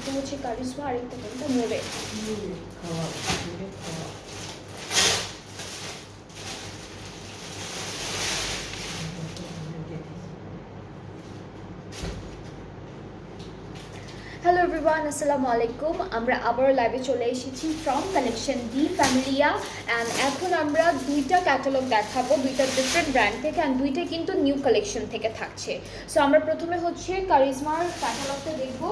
একটা হচ্ছে কারিশমা আর একটা কোনটা নোরে। হ্যালো এভরিওয়ান, আসসালামু আলাইকুম। আমরা আবারও লাইভে চলে এসেছি from collection D Familia. And এখন আমরা দুইটা ক্যাটালগ দেখাবো, দুইটা ডিফারেন্ট ব্র্যান্ড থেকে, অ্যান্ড দুইটা কিন্তু নিউ কালেকশন থেকে থাকছে। সো আমরা প্রথমে হচ্ছে কারিজমার ক্যাটালগটা দেখবো।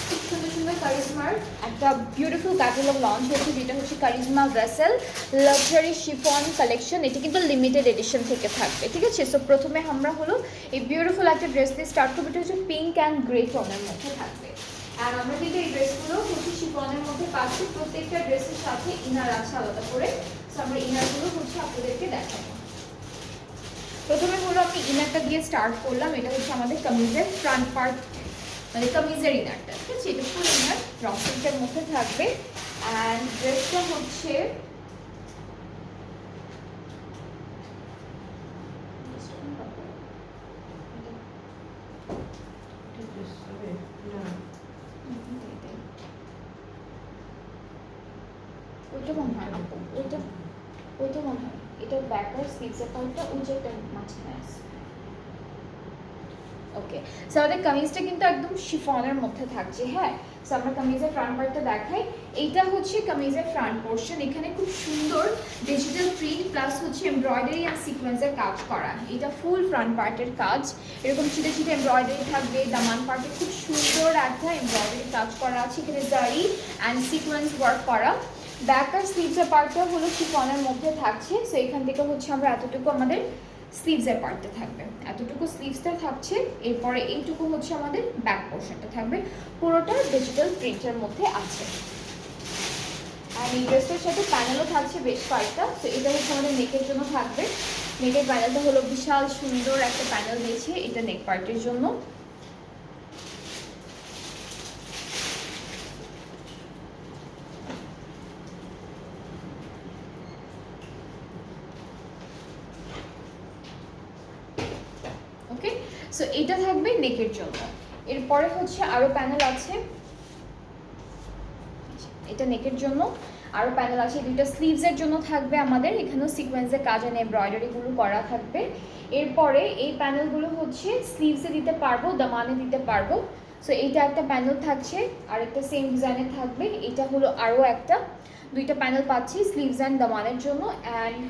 খুব সুন্দর সুন্দর কারিজমার একটা বিউটিফুল ক্যাটালগ লঞ্চ হয়েছে, যেটা হচ্ছে charisma vessel luxury chiffon collection. এটি কিন্তু লিমিটেড এডিশন থেকে থাকবে, ঠিক আছে। সো প্রথমে আমরা হলো এই বিউটিফুল একটা ড্রেস দিয়ে স্টার্ট করবো। এটা হচ্ছে পিঙ্ক অ্যান্ড গ্রে টোনের মধ্যে থাকবে। আর আমরা কিন্তু এই ড্রেসগুলো হচ্ছে শিফনের মধ্যে পাচ্ছি। প্রত্যেকটা ড্রেসের সাথে ইনার আছে আলাদা করে। সো আমরা ইনারগুলো হচ্ছে আপনাদেরকে দেখাবো। প্রথমে হলো আমি ইনারটা দিয়ে স্টার্ট করলাম। এটা হচ্ছে আমাদের কামিজের ফ্রন্ট পার্ট, মানে কামিজের ইনারটা, ঠিক আছে। এটা ফুল ইনার রসের মধ্যে থাকবে। অ্যান্ড ড্রেসটা হচ্ছে ওইটা মনে হয় না, ওইটা মনে হয় এটা ব্যাকার স্লিভসের পার্টটা ওই যে একটা মাঝখানে আছে। ওকে, সো আমাদের কামিজটা কিন্তু একদম শিফনের মধ্যে থাকছে। হ্যাঁ, সো আমরা কামিজের ফ্রন্ট পার্টটা দেখাই। এইটা হচ্ছে কামিজের ফ্রন্ট পোর্শন। এখানে খুব সুন্দর ডিজিটাল প্রিন্ট প্লাস হচ্ছে এমব্রয়ডারি অ্যান্ড সিকোয়েন্সের কাজ করা। এটা ফুল ফ্রন্ট পার্টের কাজ। এরকম ছিটে ছিটে এমব্রয়ডারি থাকবে। দামান পার্টে খুব সুন্দর একটা এমব্রয়ডারি কাজ করা আছে। এখানে জারি অ্যান্ড সিকোয়েন্স ওয়ার্ক করা। ব্যাক আর স্লিভসের পার্টটা হলো শিফনের মধ্যে থাকছে। সো এখান থেকে হচ্ছে আমরা এতটুকু আমাদের স্লিভসের পার্টটা থাকবে, এতটুকু স্লিভসটা থাকছে। এরপরে এইটুকু হচ্ছে আমাদের ব্যাক পোর্শনটা থাকবে। পুরোটা ডিজিটাল প্রিন্টের মধ্যে আছে। আর এই ড্রেসটার সাথে প্যানেলও থাকছে বেশ কয়েকটা। তো এটা হচ্ছে আমাদের নেকের জন্য থাকবে। নেকের প্যানেলটা হলো বিশাল সুন্দর একটা প্যানেল দিয়েছে, এটা নেক পার্টের জন্য। ওকে, সো এটা থাকবে নেকের জন্য। এরপরে হচ্ছে আরো প্যানেল আছে, এটা নেকের জন্য আরো প্যানেল আছে। দুইটা স্লিভসের জন্য থাকবে আমাদের। এখানেও সিকোয়েন্সের কাজ আর এমব্রয়ডারিগুলো করা থাকবে। এরপরে এই প্যানেলগুলো হচ্ছে স্লিভসে দিতে পারবো, দামানে দিতে পারবো। সো এইটা একটা প্যানেল থাকছে, আর একটা সেম ডিজাইনের থাকবে। এটা হলো আরও একটা, দুইটা প্যানেল পাচ্ছি স্লিভস অ্যান্ড দামানের জন্য। অ্যান্ড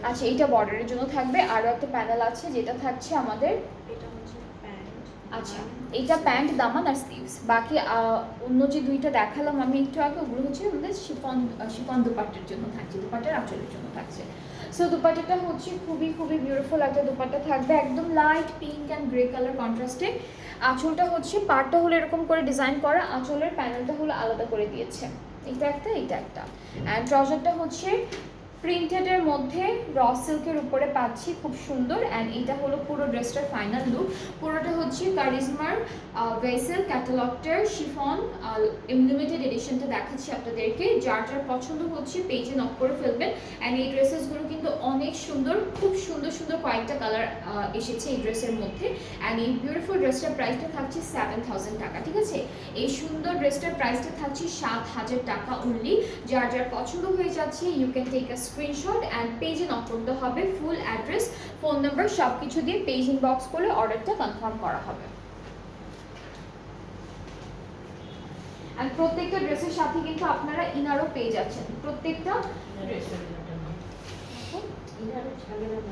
আচ্ছা, এইটা বর্ডারের জন্য থাকবে। আরও একটা প্যানেল আছে যেটা থাকছে আমাদের, আচ্ছা এইটা প্যান্ট, দামান আর স্লিভস। বাকি অন্য যে দুইটা দেখালাম আমি একটু আগে, ওগুলো হচ্ছে আমাদের শিফন দুপাট্টার জন্য থাকছে, দুপাট্টার আঁচলের জন্য থাকছে। সো দুপাট্টাটা হচ্ছে খুবই খুবই বিউটিফুল একটা দুপাট্টা থাকবে, একদম light pink and grey colour কন্ট্রাস্টে। আঁচলটা হচ্ছে পাড়টা হলো এরকম করে ডিজাইন করা, আঁচলের প্যানেলটা হলো আলাদা করে দিয়েছে। এটা একটা, এটা একটা। অ্যান্ড ট্রাউজারটা হচ্ছে প্রিন্টেডের মধ্যে র সিল্কের উপরে পাচ্ছি, খুব সুন্দর। অ্যান্ড এটা হলো পুরো ড্রেসটার ফাইনাল লুক। পুরোটা হচ্ছে কারিজমার ভেসেল ক্যাটালগটার শিফন লিমিটেড এডিশনটা দেখাচ্ছি আপনাদেরকে। যার যার পছন্দ হচ্ছে পেজে নক করে ফেলবেন। অ্যান্ড এই ড্রেসেসগুলো কিন্তু অনেক সুন্দর, খুব সুন্দর সুন্দর কয়েকটা কালার এসেছে এই ড্রেসের মধ্যে। অ্যান্ড এই বিউটিফুল ড্রেসটার প্রাইসটা থাকছে 7000 টাকা, ঠিক আছে। এই সুন্দর ড্রেসটার প্রাইসটা থাকছে 7000 টাকা অনলি। যার যার পছন্দ হয়ে যাচ্ছে you can take a screenshot and পেজে নক করতে হবে। ফুল অ্যাড্রেস, ফোন নাম্বার সব কিছু দিয়ে পেজ ইনবক্স করলে অর্ডারটা কনফার্ম করা হবে। আর প্রত্যেকটা ড্রেসের সাথে কিন্তু আপনারা ইনারও পেয়ে যাচ্ছেন প্রত্যেকটা ড্রেসের।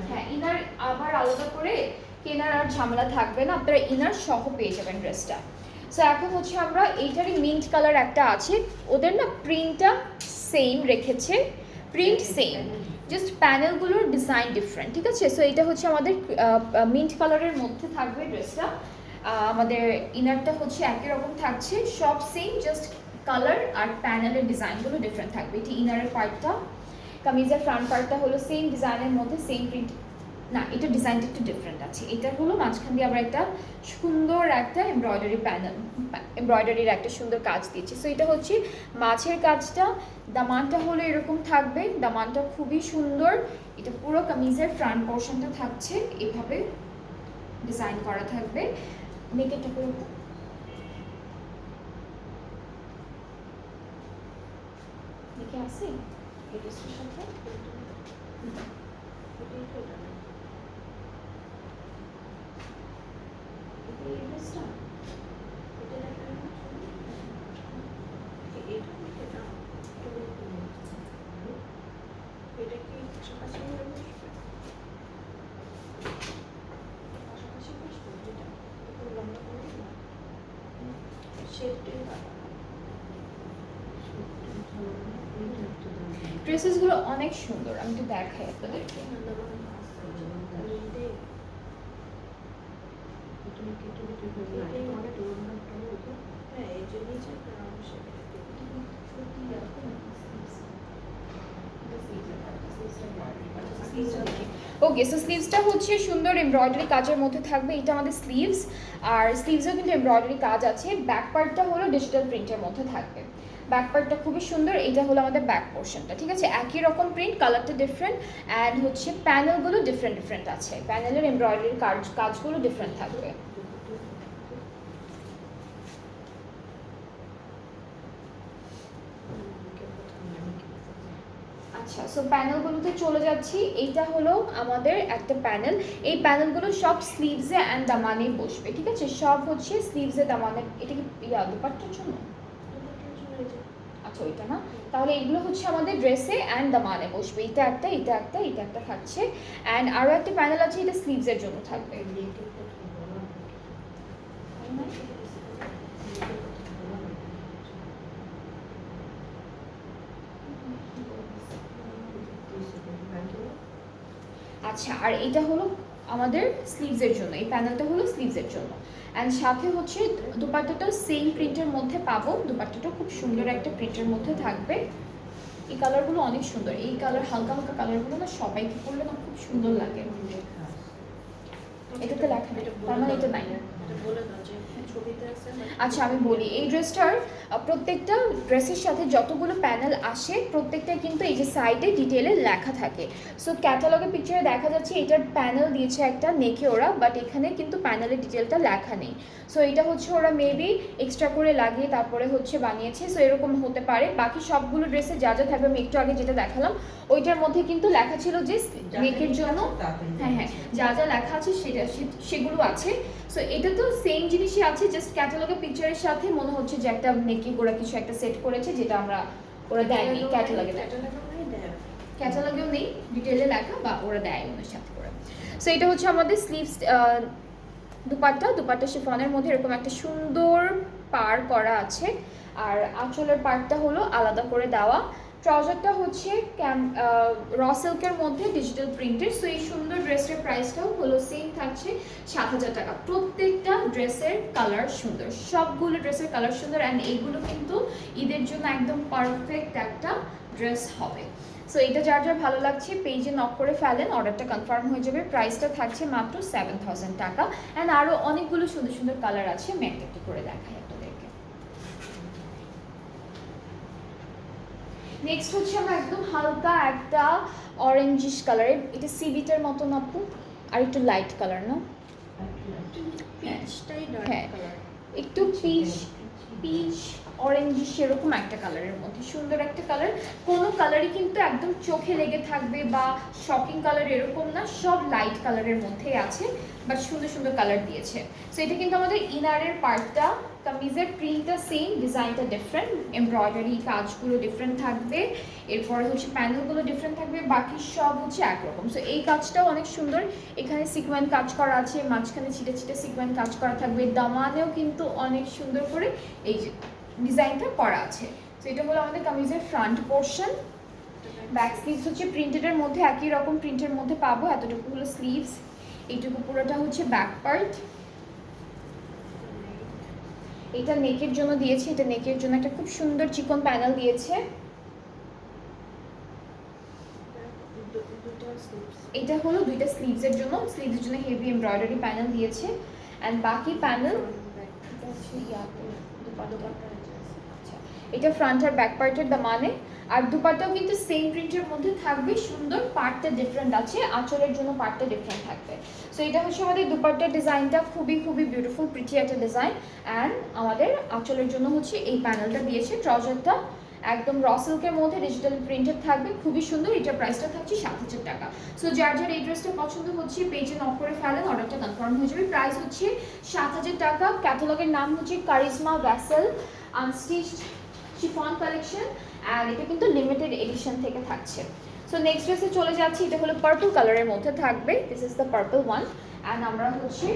হ্যাঁ, ইনার আবার আলাদা করে কেনার আর ঝামেলা থাকবে না, আপনারা ইনার সহ পেয়ে যাবেন ড্রেসটা। সো এখন হচ্ছে আমরা এইটারই মিন্ট কালার একটা আছে, ওদের না প্রিন্টটা সেম রেখেছে, প্রিন্ট সেম, জাস্ট প্যানেলগুলোর ডিজাইন ডিফারেন্ট, ঠিক আছে। সো এটা হচ্ছে আমাদের মিন্ট কালারের মধ্যে থাকবে ড্রেসটা। আমাদের ইনারটা হচ্ছে একই রকম থাকছে, সব সেম, জাস্ট কালার আর প্যানেলের ডিজাইনগুলো ডিফারেন্ট থাকবে। এটি ইনারের পার্টটা। কামিজের ফ্রন্ট পার্টটা হলো সেম ডিজাইনের মধ্যে সেম প্রিন্ট না, এটা ডিজাইনটা একটু ডিফারেন্ট আছে। এটা হলো মাঝখান দিয়ে আবার একটা সুন্দর একটা এমব্রয়ডারি প্যানেল, এমব্রয়ডারির একটা সুন্দর কাজ দিয়েছি। সো এটা হচ্ছে মাছের কাজটা, দামানটা হলো এরকম থাকবে, দামানটা খুবই সুন্দর। এটা পুরো কামিজের ফ্রন্ট পোর্শনটা থাকছে এভাবে ডিজাইন করা থাকবে। নেকেরটা করে দেখে আসি এই ড্রেসটার সাথে এই ড্রেসটা ড্রেসেসগুলো অনেক সুন্দর, আমি একটু দেখাই আপনাদেরকে। ওকে, সো স্লিভসটা হচ্ছে সুন্দর এমব্রয়ডারি কাজের মধ্যে থাকবে, এটা আমাদের স্লিভস। আর স্লিভসেও কিন্তু এমব্রয়ডারি কাজ আছে। ব্যাক পার্টটা হলো ডিজিটাল প্রিন্টের মধ্যে থাকবে, ব্যাক পার্টটা খুবই সুন্দর। এটা হলো আমাদের ব্যাক পোর্শনটা, ঠিক আছে? একই রকম প্রিন্ট, কালারটা ডিফারেন্ট, অ্যান্ড হচ্ছে প্যানেলগুলো ডিফারেন্ট ডিফারেন্ট আছে, প্যানেলের এমব্রয়ডারির কাজগুলো ডিফারেন্ট থাকবে। আচ্ছা, সো প্যানেলগুলোতে চলে যাচ্ছি। এইটা হলো আমাদের একটা প্যানেল, এই প্যানেলগুলো সব স্লিভসে অ্যান্ড দামানে বসবে, ঠিক আছে? সব হচ্ছে স্লিভসে দামানে। এটা কি দুপাট্টার জন্য? আচ্ছা, ওইটা না, তাহলে এগুলো হচ্ছে আমাদের ড্রেসে অ্যান্ড দামানে বসবে। এটা একটা, এটা একটা, এটা একটা থাকছে, অ্যান্ড আরও একটা প্যানেল আছে, এটা স্লিভসের জন্য থাকবে। আচ্ছা, আর এটা হলো আমাদের স্লিভসের জন্য, এই প্যানেলটা হলো স্লিভসের জন্য। অ্যান্ড সাথে হচ্ছে দুপাট্টাটাও সেম প্রিন্টের মধ্যে পাবো, দুপাট্টাটাও খুব সুন্দর একটা প্রিন্টের মধ্যে থাকবে। এই কালারগুলো অনেক সুন্দর, এই কালার হালকা হালকা কালারগুলো না সবাইকে পরলে না খুব সুন্দর লাগে। এটাতে লেখা নেই, তার মানে এটা নাই। আচ্ছা, আমি বলি, এই ড্রেসটার প্রত্যেকটা ড্রেসের সাথে যতগুলো প্যানেল আসে প্রত্যেকটা কিন্তু এই যে সাইডে ডিটেলে লেখা থাকে। সো ক্যাটালগের পিকচারে দেখা যাচ্ছে এটার প্যানেল দিয়েছে একটা নেকে ওরা, বাট এখানে কিন্তু প্যানেলের ডিটেলটা লেখা নেই। সো এটা হচ্ছে ওরা মেবি এক্সট্রা করে লাগিয়ে তারপরে হচ্ছে বানিয়েছে, সো এরকম হতে পারে। বাকি সবগুলো ড্রেসে যা যা থাকবে, আমি একটু আগে যেটা দেখালাম ওইটার মধ্যে কিন্তু লেখা ছিল যে নেকের জন্য, হ্যাঁ হ্যাঁ, যা যা লেখা আছে সেগুলো আছে। সো এটা তো সেম জিনিসই আছে, জাস্ট ক্যাটালগের পিকচারের সাথে মনে হচ্ছে যে একটা নেকি ওরা কিছু একটা সেট করেছে, যেটা আমরা ওরা দেয়নি ক্যাটালগেও নেই ডিটেলে লেখা, বা ওরা দেয় ওদের সাথে করে। সো এটা হচ্ছে আমাদের স্লিভস দুপাট্টা শিফনের মধ্যে এরকম একটা সুন্দর পার করা আছে, আর আঁচলের পার্টটা হলো আলাদা করে দেওয়া। ট্রাউজারটা হচ্ছে র সিল্কের মধ্যে ডিজিটাল প্রিন্টেড। সো এই সুন্দর ড্রেসের প্রাইসটাও হলো সেম থাকছে 7,000 টাকা। প্রত্যেকটা ড্রেসের কালার সুন্দর, সবগুলো ড্রেসের কালার সুন্দর, অ্যান্ড এইগুলো কিন্তু ঈদের জন্য একদম পারফেক্ট একটা ড্রেস হবে। সো এটা যার যার ভালো লাগছে পেজে নক করে ফেলেন, অর্ডারটা কনফার্ম হয়ে যাবে। প্রাইসটা থাকছে মাত্র 7,000 টাকা, অ্যান্ড আরও অনেকগুলো সুন্দর সুন্দর কালার আছে, আমি একটা একটু করে দেখাই আপনাদেরকে। নেক্সট হচ্ছে আমরা একদম হালকা একটা অরেঞ্জিশ কালারের, এটা সিবিটের মতো না আপু, আর একটু লাইট কালার না? হ্যাঁ, একটু পিচ অরেঞ্জিশ সেরকম একটা কালারের মধ্যে সুন্দর একটা কালার। কোনো কালারই কিন্তু একদম চোখে লেগে থাকবে বা শকিং কালার এরকম না, সব লাইট কালারের মধ্যেই আছে, বাট সুন্দর সুন্দর কালার দিয়েছে। সো এটা কিন্তু আমাদের ইনারের পার্টটা, কামিজের প্রিন্টটা সেম, ডিজাইনটা ডিফারেন্ট, এমব্রয়ডারি কাজগুলো ডিফারেন্ট থাকবে, এরপরে হচ্ছে প্যানেলগুলো ডিফারেন্ট থাকবে, বাকি সব হচ্ছে একরকম। সো এই কাজটাও অনেক সুন্দর, এখানে সিকোয়েন্স কাজ করা আছে, মাঝখানে ছিটে ছিটে সিকোয়েন্স কাজ করা থাকবে, দামানেও কিন্তু অনেক সুন্দর করে এই যে ডিজাইনটা করা আছে। তো এটা হলো আমাদের কামিজের ফ্রন্ট পোর্শন। ব্যাক স্লিভস হচ্ছে প্রিন্টেডের মধ্যে একই রকম প্রিন্টের মধ্যে পাবো, এতটুকু হলো স্লিভস, এইটুকু পুরোটা হচ্ছে ব্যাক পার্ট। এটা নেকের জন্য দিয়েছে, এটা নেকের জন্য একটা খুব সুন্দর চিকন প্যানেল দিয়েছে। এটা হলো দুইটা স্লিভসের জন্য হেভি এমব্রয়ডারি প্যানেল দিয়েছে অ্যান্ড বাকি প্যানেল এটা ফ্রন্ট আর ব্যাক পার্টের দামানে। আর দুপাট্টাও কিন্তু সেম প্রিন্টের মধ্যে থাকবে, সুন্দর, পার্টটা ডিফারেন্ট আছে, আঁচলের জন্য পার্টটা ডিফারেন্ট থাকবে। সো এটা হচ্ছে আমাদের দুপাট্টার ডিজাইনটা, খুবই খুবই বিউটিফুল প্রিটি একটা ডিজাইন। অ্যান্ড আমাদের আঁচলের জন্য হচ্ছে এই প্যানেলটা দিয়েছে। ট্রাউজারটা একদম র সিল্কের মধ্যে ডিজিটাল প্রিন্টেড থাকবে, খুবই সুন্দর। এটার প্রাইসটা থাকছে 7,000 টাকা। সো যার যার এই ড্রেসটা পছন্দ হচ্ছে পেজে নক করে ফেলেন, অর্ডারটা কনফার্ম হয়ে যাবে। প্রাইস হচ্ছে 7,000 টাকা। ক্যাটালগের নাম হচ্ছে Charizma vessel unstitched chiffon collection, আর এটা কিন্তু লিমিটেড এডিশন থেকে থাকছে। সো নেক্সট ড্রেসে চলে যাচ্ছি। এটা হলো পার্পল কালারের মধ্যে থাকবে, this is the purple one. And আমরা হচ্ছে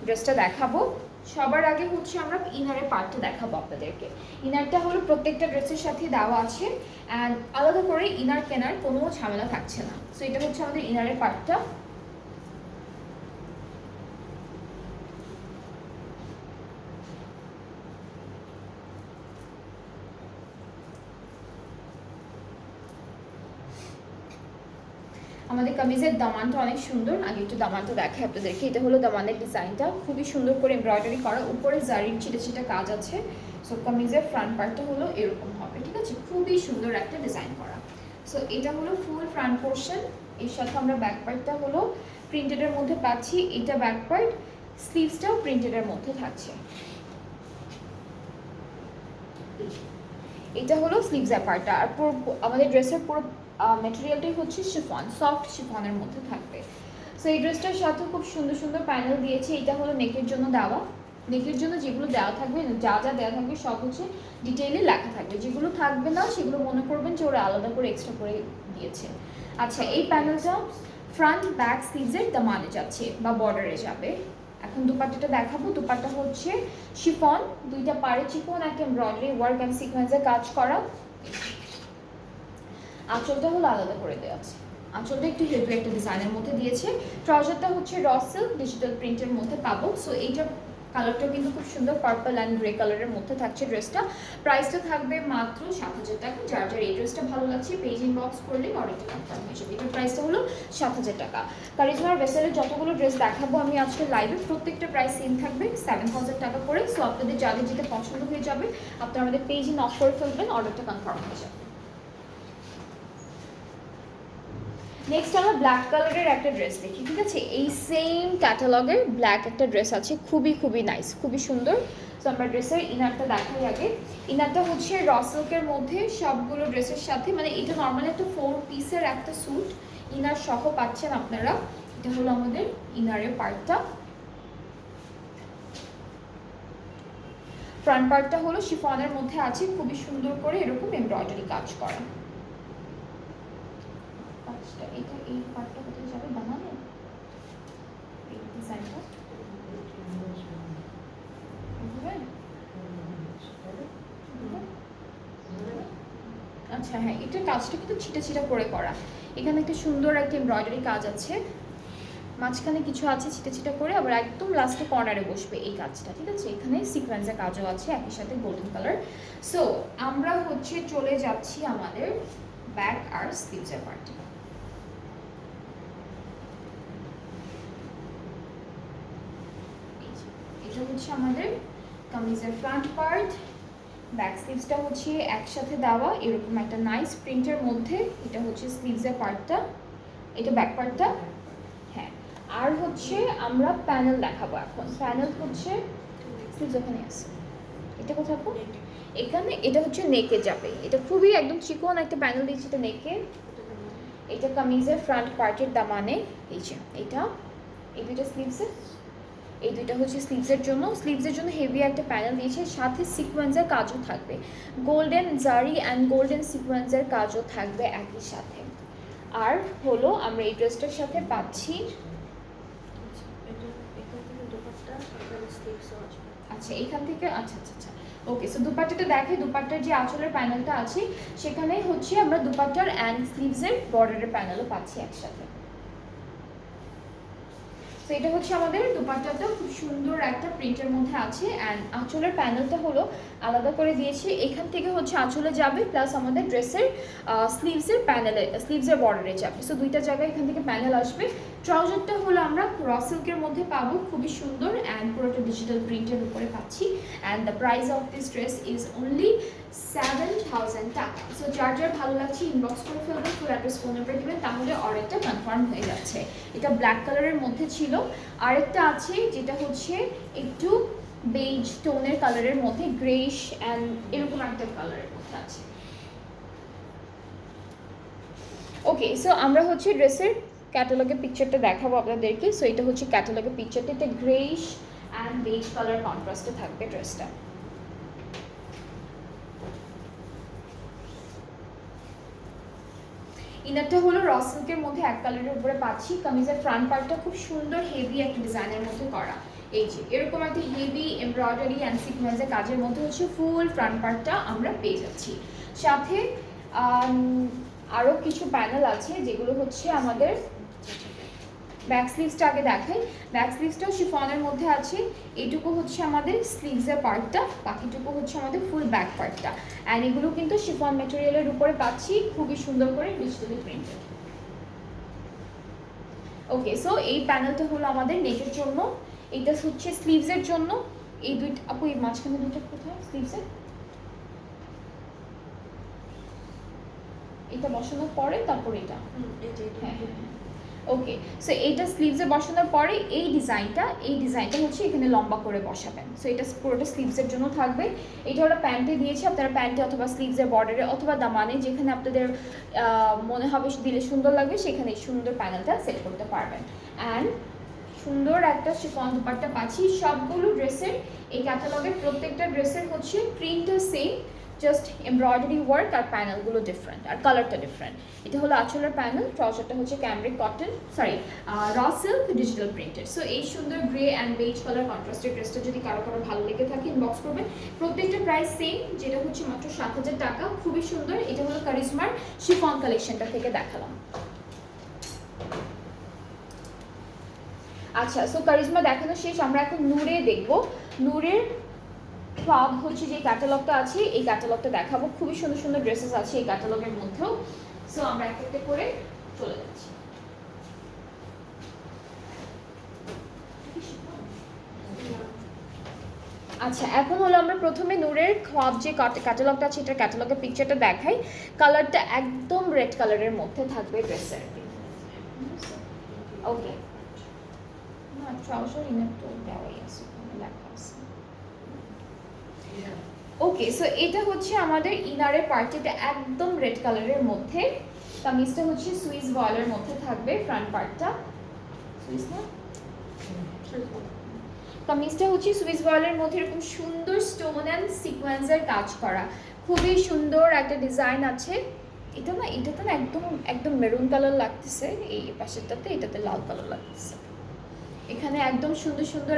ড্রেসটা দেখাবো। সবার আগে হচ্ছে আমরা ইনারের পার্টটা দেখাবো আপনাদেরকে। ইনারটা হলো প্রত্যেকটা ড্রেসের সাথে দেওয়া আছে অ্যান্ড আলাদা করে ইনার কেনার কোনো ঝামেলা থাকছে না। সো এটা হচ্ছে আমাদের ইনারের পার্টটা। আমাদের কামিজের দামানটা অনেক সুন্দর, আগে একটু দামানটা দেখাই আপনাদেরকে। এটা হলো দামানের ডিজাইনটা, খুবই সুন্দর করে এমব্রয়ডারি করা, উপরে জারির ছিটে ছিটে কাজ আছে। সো কামিজের ফ্রন্ট পার্টটা হলো এরকম হবে, ঠিক আছে, খুবই সুন্দর একটা ডিজাইন করা। সো এটা হলো ফুল ফ্রন্ট পোর্শন, এর সাথে আমরা ব্যাক পার্টটা হলো প্রিন্টেডের মধ্যে পাচ্ছি। এটা ব্যাক পার্ট, স্লিভসটাও প্রিন্টেডের মধ্যে থাকছে। এটা হলো স্লিভসের পার্টটা। আর পুরো আমাদের ড্রেসের পুরো ম্যাটেরিয়ালটাই হচ্ছে শিফন, সফট শিফনের মধ্যে থাকবে। সো এই ড্রেসটার সাথে খুব সুন্দর সুন্দর প্যানেল দিয়েছে। এটা হলো নেকের জন্য দেওয়া, নেকের জন্য যেগুলো দেওয়া থাকবে, যা যা দেওয়া থাকবে সব হচ্ছে ডিটেইলে লেখা থাকবে। যেগুলো থাকবে না সেগুলো মনে করবেন যে ওরা আলাদা করে এক্সট্রা করে দিয়েছে। আচ্ছা, এই প্যানেলটা ফ্রন্ট ব্যাক স্লিভসের দামানে যাচ্ছে বা বর্ডারে যাবে। এখন দুপাট্টাটা দেখাবো। দুপাট্টা হচ্ছে শিফন, দুইটা পাড়ে চিকন একটা এমব্রয়ডারি ওয়ার্ক অ্যান্ড সিকোয়েন্সে কাজ করা। আঁচলটা হলো আলাদা করে দেওয়া আছে, আঁচলটা একটু হেভি একটা ডিজাইনের মধ্যে দিয়েছে। ট্রাউজারটা হচ্ছে র সিল্ক ডিজিটাল প্রিন্টের মধ্যে পাবো। সো এইটার কালারটা কিন্তু খুব সুন্দর, পার্পল অ্যান্ড গ্রে কালারের মধ্যে থাকছে ড্রেসটা। প্রাইসটা থাকবে মাত্র 7,000 টাকা। যার যার এই ড্রেসটা ভালো লাগছে পেজ ইনবক্স করলে অর্ডারটা কনফার্ম হয়ে যাবে। এটার প্রাইসটা হলো 7,000 টাকা। কারিজমার ভেসেলের যতগুলো ড্রেস দেখাবো আমি আজকে লাইভে, প্রত্যেকটা প্রাইস সেম থাকবে 7,000 টাকা করে। সো আপনাদের যাদের যেটা পছন্দ হয়ে যাবে আপনারা আমাদের পেজ ইনবক্স করে ফেলবেন, অর্ডারটা কনফার্ম হয়ে যাবে। নেক্সট আমরা ব্ল্যাক কালারের একটা ড্রেস দেখি, ঠিক আছে। এই সেম ক্যাটালগের ব্ল্যাক একটা ড্রেস আছে, খুবই খুবই নাইস, খুবই সুন্দর। সো আমরা ড্রেসের ইনারটা দেখাই আগে। ইনারটা হচ্ছে র সিল্কের মধ্যে সবগুলো ড্রেসের সাথে, মানে এটা নর্মালি একটা 4 পিসের একটা স্যুট, ইনার সহ পাচ্ছেন আপনারা। এটা হলো আমাদের ইনারের পার্টটা। ফ্রন্ট পার্টটা হলো শিফনের মধ্যে আছে, খুবই সুন্দর করে এরকম এমব্রয়ডারি কাজ করা। এটা এই পার্টটা কোথায় যাবে দামানে, এই ডিজাইনটা আচ্ছা হ্যাঁ, এটার কাজটা কিন্তু ছিটা ছিটা করে করা। এখানে একটা সুন্দর একটা এমব্রয়ডারি কাজ আছে, মাঝখানে কিছু আছে ছিটা ছিটা করে, আবার একদম লাস্টে কর্নারে বসবে এই কাজটা, ঠিক আছে। এখানে সিকোয়েন্সের কাজও আছে একই সাথে গোল্ডেন কালার। সো আমরা হচ্ছে চলে যাচ্ছি আমাদের ব্যাক আর স্লিভসের পার্টে। এটা হচ্ছে আমাদের কামিজের ফ্রন্ট পার্ট, ব্যাক স্লিভসটা হচ্ছে একসাথে দেওয়া এরকম একটা নাইস প্রিন্টের মধ্যে। এটা হচ্ছে স্লিভসের পার্টটা, এটা ব্যাক পার্টটা। হ্যাঁ, আর হচ্ছে আমরা প্যানেল দেখাবো এখন। প্যানেল হচ্ছে স্লিভস ওখানে আছে, এটা কোথাও এখানে, এটা হচ্ছে নেকে যাবে। এটা খুবই একদম চিকন একটা প্যানেল দিয়েছে, এটা নেকে। এটা কামিজের ফ্রন্ট পার্টের দামানে, এই যে এটা, এই দুইটা স্লিভসের, এই দুইটা হচ্ছে স্লিভসের জন্য হেভি একটা প্যানেল দিয়েছে, সাথে সিকোয়েন্সের কাজও থাকবে, গোল্ডেন জারি অ্যান্ড গোল্ডেন সিকোয়েন্সের কাজও থাকবে একই সাথে। আর হলো আমরা এই ড্রেসটার সাথে পাচ্ছি, আচ্ছা এইখান থেকে, আচ্ছা আচ্ছা আচ্ছা ওকে। সো দুপাট্টাটা দেখে, দুপাট্টার যে আঁচলের প্যানেলটা আছে সেখানে হচ্ছে আমরা দুপাট্টার অ্যান্ড স্লিভসের বর্ডারের প্যানেলও পাচ্ছি একসাথে। তো এটা হচ্ছে আমাদের দুপাট্টাটা, খুব সুন্দর একটা প্রিন্টের মধ্যে আছে। অ্যান্ড আঁচলের প্যানেলটা হলো আলাদা করে দিয়েছি, এখান থেকে হচ্ছে আঁচলে যাবে প্লাস আমাদের ড্রেসের স্লিভসের প্যানেলে, স্লিভসের বর্ডারে যাবে। সো দুইটা জায়গায় এখান থেকে প্যানেল আসবে। ট্রাউজারটা হলো আমরা র সিল্কের মধ্যে পাবো, খুবই সুন্দর অ্যান্ড পুরোটা ডিজিটাল প্রিন্টের উপরে পাচ্ছি। And the price of this dress is only 7,000 টাকা। সো যার যার ভালো লাগছে ইনবক্স করে ফেলবেন, ফুল অ্যাড্রেস ফোন নাম্বার দেবেন, তাহলে অর্ডারটা কনফার্ম হয়ে যাচ্ছে। এটা ব্ল্যাক কালারের মধ্যে ছিল, আরেকটা আছে যেটা হচ্ছে একটু বেজ টোনের কালারের মধ্যে, গ্রেইশ অ্যান্ড এরকম একটা কালারের মধ্যে আছে। ওকে, সো আমরা হচ্ছে ড্রেসের ক্যাটালগের পিকচারটা দেখাবো আপনাদেরকে। সো এটা হচ্ছে ক্যাটালগের পিকচারটা, এটা গ্রেইশ অ্যান্ড বেজ কালার কন্ট্রাস্টে থাকবে ড্রেসটা। ইনারটা হলো র সিল্কের মধ্যে এক কালারের উপরে পাচ্ছি। কামিজের ফ্রন্ট পার্টটা খুব সুন্দর হেভি একটা ডিজাইনের মধ্যে করা, এই যে এরকম একটা হেভি এমব্রয়ডারি অ্যান্ড সিকোয়েন্সের কাজের মধ্যে হচ্ছে ফুল ফ্রন্ট পার্টটা আমরা পেয়ে যাচ্ছি। সাথে আরও কিছু প্যানেল আছে যেগুলো হচ্ছে আমাদের ব্যাক স্লিভসটা আগে দেখাই। ব্যাক স্লিভসটাও শিফনের মধ্যে আছে, এইটুকু হচ্ছে আমাদের স্লিভসের পার্টটা, বাকিটুকু হচ্ছে আমাদের ফুল ব্যাক পার্টটা। অ্যান্ড এগুলো কিন্তু শিফন ম্যাটেরিয়ালের উপরে পাচ্ছি, খুবই সুন্দর করে ডিজিটালি প্রিন্টেড। ওকে, সো এই প্যানেলটা হলো আমাদের নেকের জন্য, এইটা হচ্ছে স্লিভসের জন্য। এই দুইটা আপু, এই মাঝখানে দুইটা কোথায় স্লিভসের, এটা বসানোর পরে তারপর এটা, হ্যাঁ হ্যাঁ। ওকে, সো এইটা স্লিভসে বসানোর পরে এই ডিজাইনটা হচ্ছে এখানে লম্বা করে বসাবেন। সো এটা পুরোটা স্লিভসের জন্য থাকবে। এটা ওরা প্যান্টে দিয়েছে, আপনারা প্যান্টে অথবা স্লিভসের বর্ডারে অথবা দামানে যেখানে আপনাদের মনে হবে দিলে সুন্দর লাগবে সেখানে এই সুন্দর প্যানেলটা সেট করতে পারবেন। অ্যান্ড সুন্দর একটা শিফন দুপাট্টা পাচ্ছি। সবগুলো ড্রেসের এই ক্যাটালগের প্রত্যেকটা ড্রেসের হচ্ছে প্রিন্টটা সেম, জাস্ট এমব্রয়ডারি ওয়ার্ক আর প্যানেলগুলো ডিফারেন্ট আর কালারটা ডিফারেন্ট। এটা হলো আঁচলের প্যানেল, ট্রাউজারটা হচ্ছে cambric cotton, raw silk digital printed. So এই সুন্দর গ্রে অ্যান্ড বেজ কালার কন্ট্রাস্টের ড্রেসটা যদি কারো ভালো লেগে থাকে ইনবক্স করবেন। প্রত্যেকটা প্রাইস সেম, যেটা হচ্ছে মাত্র 7,000 টাকা। খুবই সুন্দর। এটা হলো কারিজমার শিফন কালেকশনটা থেকে দেখালাম। আচ্ছা, সো কারিজমা দেখানো শেষ, আমরা এখন নূরে দেখবো। নূরের সব হচ্ছে যে ক্যাটালগটা আছে, এই ক্যাটালগটা দেখাবো। খুবই সুন্দর সুন্দর ড্রেসেস আছে এই ক্যাটালগের মধ্যেও। সো আমরা এক একটা করে চলে যাচ্ছি। আচ্ছা, এখন হলো আমরা প্রথমে নূরের খোয়াব যে ক্যাটালগটা আছে এটার ক্যাটালগের পিকচারটা দেখাই। কালারটা একদম রেড কালারের মধ্যে থাকবে ড্রেসের। ওকে, না ট্রাউজার ইনার তো দেওয়াই আছে, লেখা আছে। ওকে, সো এটা হচ্ছে আমাদের ইনারের পার্টটা একদম রেড কালারের মধ্যে। কামিজটা হচ্ছে সুইস বয়েলের মধ্যে থাকবে, ফ্রন্ট পার্টটা সুইস না, কামিজটা হচ্ছে সুইস বয়েলের মধ্যে এরকম সুন্দর স্টোন অ্যান্ড সিকোয়েন্সের কাজ করা, খুবই সুন্দর একটা ডিজাইন আছে। এটা না একদম একদম মেরুন কালার লাগতেছে, এই পাশেরটাতে এটাতে লাল কালার লাগতেছে। এখানে একদম সুন্দর সুন্দর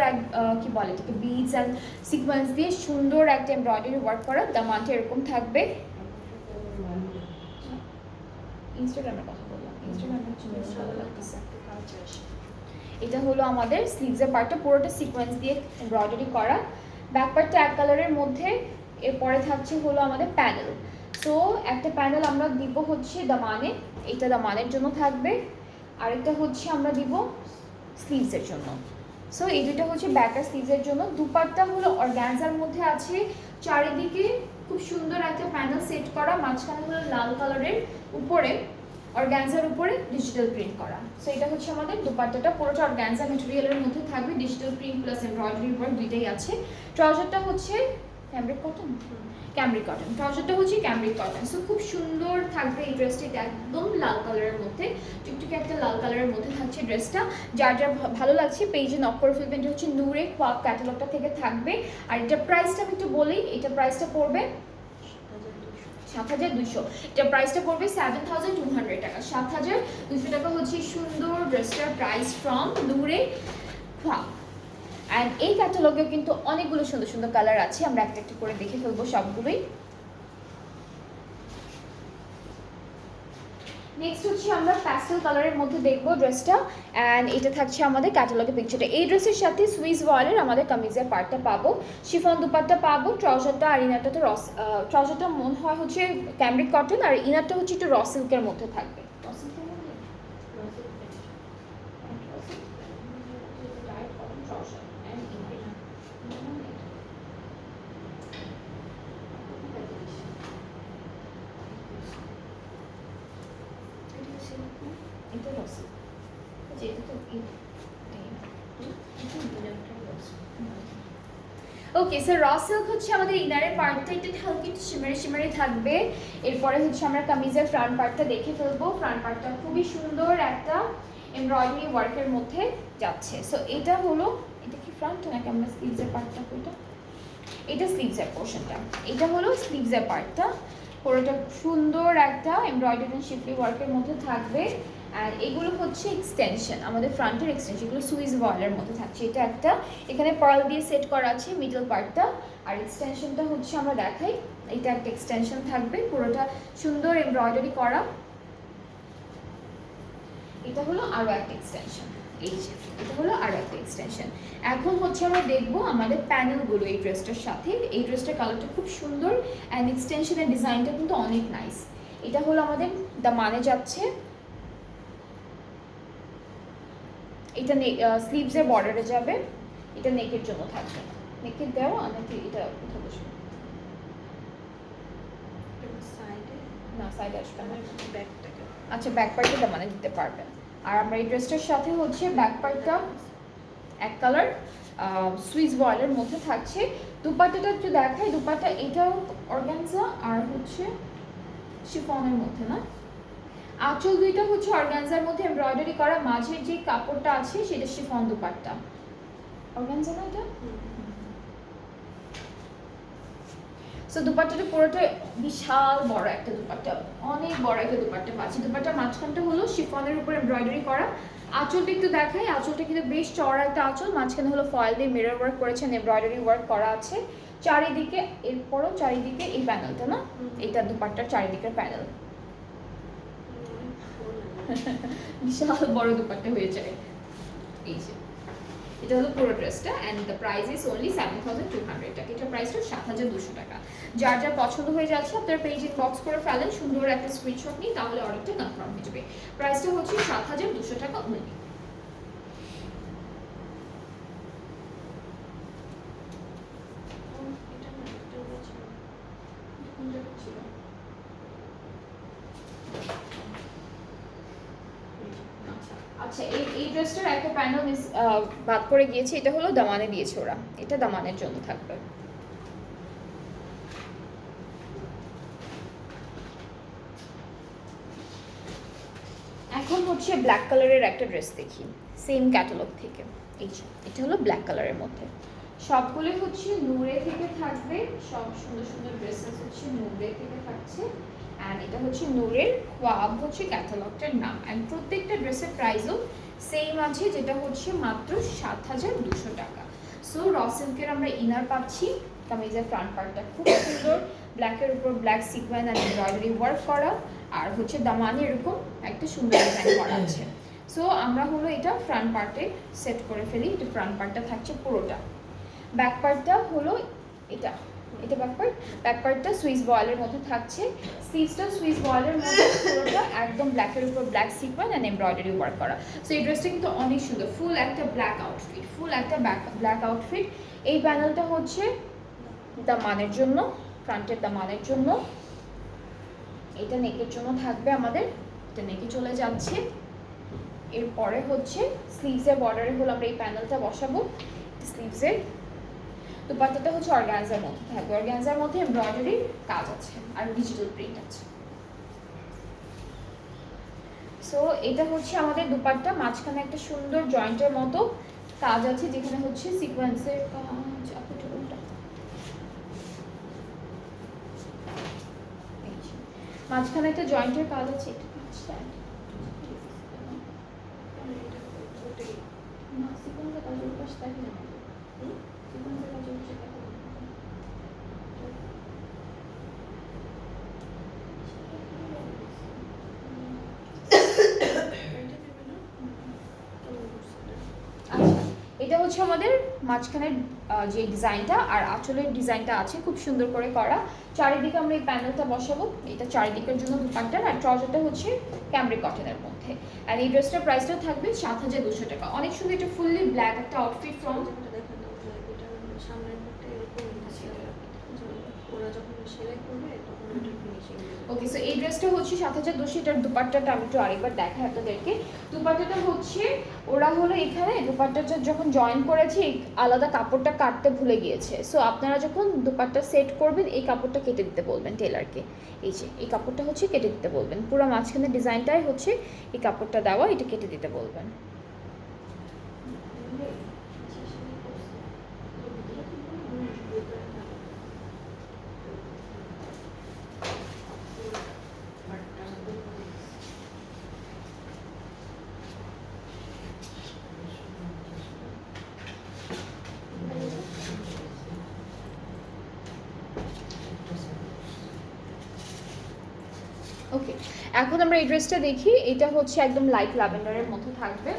কি বলে এটাকে, বিডস অ্যান্ড সিকোয়েন্স দিয়ে সুন্দর একটা এমব্রয়ডারি ওয়ার্ক করা। দামানটা এরকম থাকবে। ইনস্টাগ্রামের কথা বললাম, ইনস্টাগ্রামের জন্য ভালো লাগতেছে। এটা হলো আমাদের স্লিভসের পার্টটা, পুরোটা সিকোয়েন্স দিয়ে এমব্রয়ডারি করা। ব্যাক পার্টটা এক কালারের মধ্যে। এরপরে থাকছে হলো আমাদের প্যানেল। তো একটা প্যানেল আমরা দিব হচ্ছে দামানে, এটা দামানের জন্য থাকবে। আরেকটা হচ্ছে আমরা দিব স্লিভসের জন্য। সো এই দুটো হচ্ছে ব্যাক আর স্লিভসের জন্য। দুপাট্টা হলো অর্গানজার মধ্যে আছে, চারিদিকে খুব সুন্দর একটা প্যানেল সেট করা, মাঝখানে হলো লাল কালারের উপরে অর্গানজার উপরে ডিজিটাল প্রিন্ট করা। সো এটা হচ্ছে আমাদের দুপাট্টাটা, পুরোটা অর্গানজা ম্যাটেরিয়ালের মধ্যে থাকবে, digital print plus embroidery work দুইটাই আছে। ট্রাউজারটা হচ্ছে ক্যামব্রিক কটন, ট্রাউজারটা হচ্ছে ক্যামব্রিক কটন। সো খুব সুন্দর থাকবে এই ড্রেসটা, এটা একদম লাল কালারের মধ্যে, টুকটুকে একটা লাল কালারের মধ্যে থাকছে ড্রেসটা। যার যার ভালো লাগছে পেজে নক করে ফেলবেন। এটা হচ্ছে নূরে খোয়াব ক্যাটালগটা থেকে থাকবে। আর এটা প্রাইসটা আমি একটু বলি, এটা প্রাইসটা পড়বে 7,200। এটা প্রাইসটা পড়বে 7,200 টাকা। 7,200 টাকা হচ্ছে সুন্দর ড্রেসটার প্রাইস ফ্রম নূরে খোয়াব। অ্যান্ড এই ক্যাটালগে কিন্তু অনেকগুলো সুন্দর সুন্দর কালার আছে, আমরা একটা একটা করে দেখে ফেলবো সবগুলোই। নেক্সট হচ্ছে আমরা প্যাস্টেল কালারের মধ্যে দেখবো ড্রেসটা, অ্যান্ড এটা থাকছে আমাদের ক্যাটালগের পিকচারটা। এই ড্রেসের সাথে সুইস ওয়ালের আমাদের কামিজের পার্টটা পাবো, শিফন দুপাট্টা পাবো, ট্রাউজারটা আর ইনারটা তো ট্রাউজারটা মনে হয় হচ্ছে ক্যামব্রিক কটন, আর ইনারটা হচ্ছে একটু র সিল্কের মধ্যে থাকবে। ওকে, সো র সিল্ক হচ্ছে আমাদের ইনারের পার্টটা, এটা হালকা একটু শিমারি শিমারি থাকবে। এরপরে হচ্ছে আমরা কামিজের ফ্রন্ট পার্টটা দেখে ফেলবো। ফ্রন্ট পার্টটা খুবই সুন্দর একটা এমব্রয়ডারি ওয়ার্কের মধ্যে যাচ্ছে। সো এটা হলো, এটা কি ফ্রন্ট নাকি আমরা স্লিভসের পার্টটা কোনটা? এটা স্লিভসের পোর্শনটা, এটা হলো স্লিভসের পার্টটা। পুরোটা সুন্দর একটা এমব্রয়ডারি শিফলি ওয়ার্কের মধ্যে থাকবে। আর এগুলো হচ্ছে এক্সটেনশন, আমাদের ফ্রন্টের এক্সটেনশন, এগুলো সুইস বয়েলের মধ্যে থাকছে। এটা একটা এখানে পার্ল দিয়ে সেট করা আছে মিডল পার্টটা, আর এক্সটেনশনটা হচ্ছে আমরা দেখাই, এটা একটা এক্সটেনশন থাকবে, পুরোটা সুন্দর এমব্রয়ডারি করা। এটা হলো আরও একটা এক্সটেনশন, এই যে এটা হলো আরও একটা এক্সটেনশন। এখন হচ্ছে আমরা দেখবো আমাদের প্যানেলগুলো এই ড্রেসটার সাথে। এই ড্রেসটার কালারটা খুব সুন্দর, অ্যান্ড এক্সটেনশনের ডিজাইনটা কিন্তু অনেক নাইস। এটা হলো আমাদের দামানে যাচ্ছে, এটা স্লিভসের বর্ডারে যাবে, এটা নেকের জন্য থাকবে। নেকের দেওয়া নাকি এটা কোথাও বসবে না, সাইডে আসবে না, আচ্ছা ব্যাক পার্টে দামানে দিতে পারবেন। আর আমরা এই ড্রেসটার সাথে হচ্ছে ব্যাক পার্টটা এক কালার সুইস বয়েলের মধ্যে থাকছে। দুপাট্টাটা একটু দেখাই, দুপাট্টা এটাও অর্গানজা আর হচ্ছে শিফনের মধ্যে না, আঁচল দুইটা হচ্ছে অর্গানজার মধ্যে এমব্রয়ডারি করা, মাঝে যে কাপড়টা আছে সেটা শিফন দুপাট্টা। অর্গানজা না এটা? সো দুপাট্টাটা পুরোটা বিশাল বড় একটা দুপাট্টা, অনেক বড় একটা দুপাট্টা পাচ্ছি। দুপাট্টার মাঝখানটা হলো শিফনের উপর এমব্রয়ডারি করা। আঁচলটা একটু দেখাই, আঁচলটা কিন্তু বেশ চওড়া একটা আঁচল, মাঝখানে হলো ফয়েল দিয়ে মিরর ওয়ার্ক করেছেন, এমব্রয়ডারি ওয়ার্ক করা আছে চারিদিকে। এরপরও চারিদিকে এই প্যানেলটা না, এটা দুপাট্টার চারিদিকের প্যানেল, বিশাল বড় দুপাট্টা হয়ে যায়। এই যে এটা হলো পুরো ড্রেসটা, and the price is only 7200 টাকা। এটার প্রাইসটা 7200 টাকা। যার যার পছন্দ হয়ে যাচ্ছে আপনার পেজ ইনবক্স করে ফেলেন, সুন্দর একটা স্ক্রিনশট নিয়ে, তাহলে অর্ডারটা কনফার্ম হয়ে যাবে। প্রাইসটা হচ্ছে 7200 টাকা অনলি। আচ্ছা, এই ড্রেসটার একটা প্যানেল বাদ করে গিয়েছে, এটা হলো দামানে দিয়েছে ওরা, এটা দামানের জন্য থাকবে। এখন হচ্ছে ব্ল্যাক কালারের একটা ড্রেস দেখি সেম ক্যাটালগ থেকে। এই যে এটা হলো ব্ল্যাক কালারের মধ্যে, সবগুলো হচ্ছে নূরে থেকে থাকবে, সব সুন্দর সুন্দর ড্রেসেস হচ্ছে নূরে থেকে থাকছে। অ্যান্ড এটা হচ্ছে নূরের খোয়াব হচ্ছে ক্যাটালগটার নাম, অ্যান্ড প্রত্যেকটা ড্রেসের প্রাইসও সেম আছে, যেটা হচ্ছে মাত্র 7200 টাকা। সো র সিল্কের আমরা ইনার পাচ্ছি, কামিজের ফ্রন্ট পার্টটা খুব সুন্দর, ব্ল্যাকের উপর black sequence and embroidery work করা, আর হচ্ছে দামানে এরকম একটা সুন্দর ডিজাইন করা আছে। সো আমরা হলো এটা ফ্রন্ট পার্টে সেট করে ফেলি, এটা ফ্রন্ট পার্টটা থাকছে পুরোটা। ব্যাক পার্টটা হলো এটা, এটা ব্যাক পার্টটা সুইস বয়েলের মধ্যে থাকছে, স্লিভসটা সুইস বয়েলের মধ্যে, পুরোটা একদম ব্ল্যাকের উপর black sequence and embroidery work করা। সো এই ড্রেসটা কিন্তু অনেক সুন্দর, ফুল একটা ব্ল্যাক আউটফিট, ফুল একটা ব্ল্যাক আউটফিট। এই প্যানেলটা হচ্ছে দামানের জন্য, ফ্রন্টের দামানের জন্য, এটা নেকের জন্য থাকবে আমাদের, এটা নেকে চলে যাচ্ছে। এরপরে হচ্ছে স্লিভসের বর্ডারে হলো আমরা এই প্যানেলটা বসাবো, স্লিভসের দুপাট্টাটা হচ্ছে অর্গানজার মধ্যে থাকবে, অর্গানজার মধ্যে এমব্রয়ডারির কাজ আছে আর ডিজিটাল প্রিন্ট আছে। সো এটা হচ্ছে আমাদের দুপাট্টা, মাঝখানে একটা সুন্দর জয়েন্টের মতো কাজ আছে, যেখানে হচ্ছে সিকোয়েন্সের কাজ। মাঝখানে একটা জয়েন্টের কাজ আছে, এটা হচ্ছে আমাদের মাঝখানের যে ডিজাইনটা, আর আঁচলের ডিজাইনটা আছে খুব সুন্দর করে করা। চারিদিকে আমরা এই প্যানেলটা বসাবো, এটা চারিদিকের জন্য দুপাট্টার, আর ট্রাউজারটা হচ্ছে ক্যামব্রিক কটনের মধ্যে। আর এই ড্রেসটার প্রাইসটা থাকবে 7,200 টাকা। অনেক সুন্দর, এটা ফুললি ব্ল্যাক একটা আউটফিট ফ্রম ওকে। সো এই ড্রেসটা হচ্ছে 7,200, এটার দুপাট্টাটা আমি একটু আরেকবার দেখাই আপনাদেরকে। দুপাট্টাটা হচ্ছে ওরা হলো এখানে দুপাট্টাটা যখন জয়েন করেছে আলাদা কাপড়টা কাটতে ভুলে গিয়েছে। সো আপনারা যখন দুপাট্টা সেট করবেন এই কাপড়টা কেটে দিতে বলবেন টেলারকে। এই যে এই কাপড়টা হচ্ছে কেটে দিতে বলবেন, পুরো মাঝখানে ডিজাইনটাই হচ্ছে এই কাপড়টা দেওয়া, এটা কেটে দিতে বলবেন। ওকে, এখন আমরা এই ড্রেসটা দেখি। এটা হচ্ছে একদম লাইট ল্যাভেন্ডারের মধ্যে থাকবে।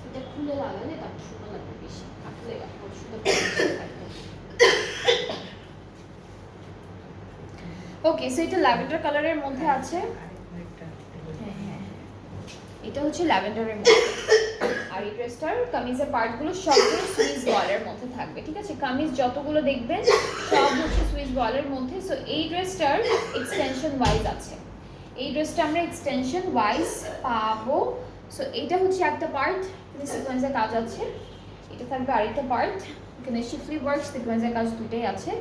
এটা খুলে লাগালে তারপর সুন্দর লাগবে বেশি, কাটলে ওকে। সো এটা ল্যাভেন্ডার কালারের মধ্যে আছে। হ্যাঁ, এটা হচ্ছে ল্যাভেন্ডারের মধ্যে। আর এই ড্রেসটার কামিজের পার্টগুলো সবগুলো সুইস ওয়ালের মধ্যে থাকবে, ঠিক আছে? কামিজ যতগুলো দেখবেন সব হচ্ছে সুইস ওয়ালের মধ্যে। সো এই ড্রেসটার এক্সটেনশন ওয়াইজ আছে, এই ড্রেসটা আমরা এক্সটেনশন ওয়াইজ পাবো। সো এইটা হচ্ছে একটা পার্ট, সিকোয়েন্সের কাজ আছে। এটা থাকবে আরেকটা পার্ট, এখানে শিফলি ওয়ার্ক, সিকোয়েন্সের কাজ দুটোই আছে।